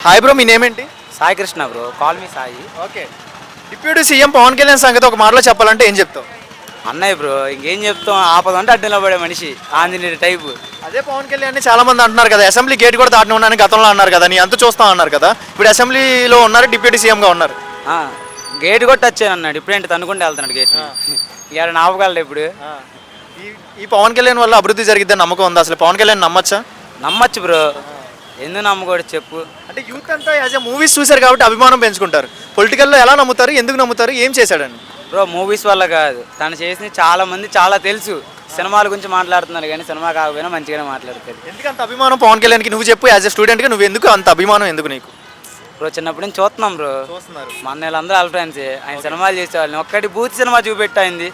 Hi bro, మీ name ఏంటి? Sai Krishna bro, call me Sai. Okay. Deputy CM Pawan Kalyan సంగతి ఒక మాటలో చెప్పాలంటే ఏం చెప్తావు? అన్నయ్య బ్రో, ఇంకేం చెప్తాం, ఆపదంటే అడ్డు నిలబడే మనిషి, ఆంజనేయుడి టైపు. అదే పవన్ కళ్యాణ్ చాలా మంది అంటున్నారు కదా, అసెంబ్లీ గేట్ కూడా దాటిని ఉన్నాను గతంలో అన్నారు కదా, నీ అంత చూస్తా అన్నారు కదా, ఇప్పుడు అసెంబ్లీలో ఉన్నారు, డిప్యూటీ సీఎంగా ఉన్నారు. గేట్ కూడా టచ్ అన్నాడు, ఇప్పుడేంటి తనుకుంటే వెళ్తున్నాడు గేట్. ఇక ఆపగలడు ఇప్పుడు. ఈ పవన్ కళ్యాణ్ వల్ల అభివృద్ధి జరిగిద్దని నమ్మకం ఉందా? అసలు పవన్ కళ్యాణ్ నమ్మచ్చా? నమ్మచ్చు బ్రో, ఎందుకు నమ్మకూడదు చెప్పు. అంటే యూత్ అంతా యాజ్ ఏ మూవీస్ చూశారు కాబట్టి అభిమానం పెంచుకుంటారు. పొలిటికల్లో ఎలా నమ్ముతారు, ఎందుకు నమ్ముతారు, ఏం చేశాడని? బ్రో మూవీస్ వల్ల కాదు, తను చేసిన చాలా మంది చాలా తెలుసు. సినిమాల గురించి మాట్లాడుతున్నారు కానీ సినిమా కాకపోయినా మంచిగానే మాట్లాడతారు. ఎందుకు అంత అభిమానం పవన్ కళ్యాణ్కి? నువ్వు చెప్పు, యాజ్ ఎ స్టూడెంట్గా నువ్వు ఎందుకు అంత అభిమానం, ఎందుకు నీకు? బ్రో చిన్నప్పటి నుంచి చూస్తున్నాం బ్రో, చూస్తున్నారు మన వాళ్ళందరూ వాళ్ళ ఫ్రెండ్సే. ఆయన సినిమాలు చేసేవాళ్ళని, ఒక్కటి బూత్ సినిమా చూపెట్టింది.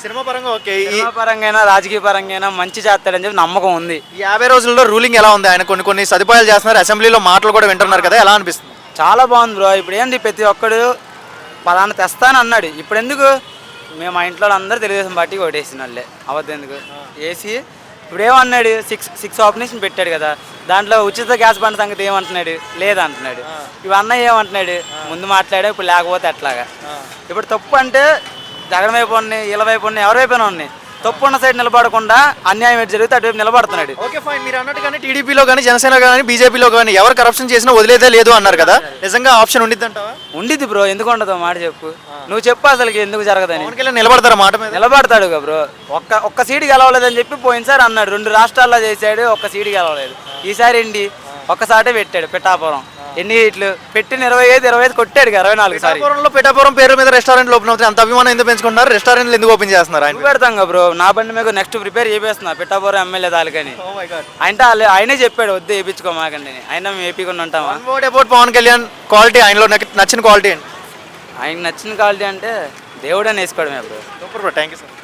సినిమా పరంగా ఓకే, సినిమా పరంగా రాజకీయ పరంగా మంచి చేస్తాడని చెప్పి నమ్మకం ఉంది. ఈ 50 రోజుల్లో రూలింగ్ ఎలా ఉంది? ఆయన కొన్ని సదుపాయాలు చేస్తున్నారు, అసెంబ్లీలో మాటలు కూడా వింటున్నారు కదా, ఎలా అనిపిస్తుంది? చాలా బాగుంది బ్రో. ఇప్పుడు ఏంది, ప్రతి ఒక్కడు పలానా తెస్తాను అన్నాడు. ఇప్పుడు ఎందుకు, మేము మా ఇంట్లో అందరూ తెలుగుదేశం పార్టీకి ఓటేసిన వాళ్ళే, అవద్దు ఎందుకు వేసి. ఇప్పుడు ఏమన్నాడు, సిక్స్ ఆపరేషన్ పెట్టాడు కదా, దాంట్లో ఉచిత గ్యాస్ బండ సంగతి ఏమంటున్నాడు, లేదంటున్నాడు. ఇవి అన్నయ్య ఏమంటున్నాడు, ముందు మాట్లాడా, ఇప్పుడు లేకపోతే ఎట్లాగా. ఇప్పుడు తప్పు అంటే జగన్ వైపు ఉన్నాయి, వీళ్ళ వైపు ఉన్నాయి, ఎవరి వైపు ఉన్నాయి. తప్పు ఉన్న సైడ్ నిలబడకుండా అన్యాయం ఎటు జరిగితే అటువైపు నిలబడుతున్నాడు. ఓకే ఫైన్, మీరు అన్నట్టుగానే టీడీపీలో కానీ జనసేన కానీ బీజేపీలో కానీ ఎవరు కరప్షన్ చేసినా వదిలేదే లేదు అన్నారు కదా, నిజంగా ఆప్షన్ ఉండిద్ది అంటావా? ఉండిద్ది బ్రో, ఎందుకు ఉండదు మాట చెప్పు. నువ్వు చెప్పు అసలు ఎందుకు జరగదని. నిలబడతారా మాట మీద? నిలబడతాడు బ్రో. ఒక్క సీటు గెలవలేదని చెప్పి పోయినసారి అన్నాడు, 2 రాష్ట్రాల్లో చేశాడు, ఒక్క సీటు గెలవలేదు. ఈసారి ఏంటి, ఒక్కసాటే పెట్టాడు పిఠాపురం. ఎన్ని సీట్లు పెట్టిన 25 కొట్టాడు 24 సారి. పిఠాపురం పేరు మీద రెస్టారెంట్లు ఓపెన్ అవుతాయి, అంత అభిమానం ఎందుకు పెంచుకుంటున్నారు? రెస్టారెంట్లు ఎందుకు ఓపెన్ చేస్తున్నారు? ఆయన పెడతాం బ్రో, నా బండి మీద నెక్స్ట్ ప్రిపేర్ చేపిస్తున్నా పిఠాపురం ఎమ్మెల్యే దానికని. అంటే ఆయనే చెప్పాడు వద్దు వేయించుకోమాకండి, అయినా మేము వేపించుకుని ఉంటామా. పవన్ కళ్యాణ్ క్వాలిటీ, ఆయనలో నచ్చిన క్వాలిటీ ఏంటి? ఆయనకు నచ్చిన క్వాలిటీ అంటే దేవుడని వేసుకోవడమే bro. Super bro, thank you sir.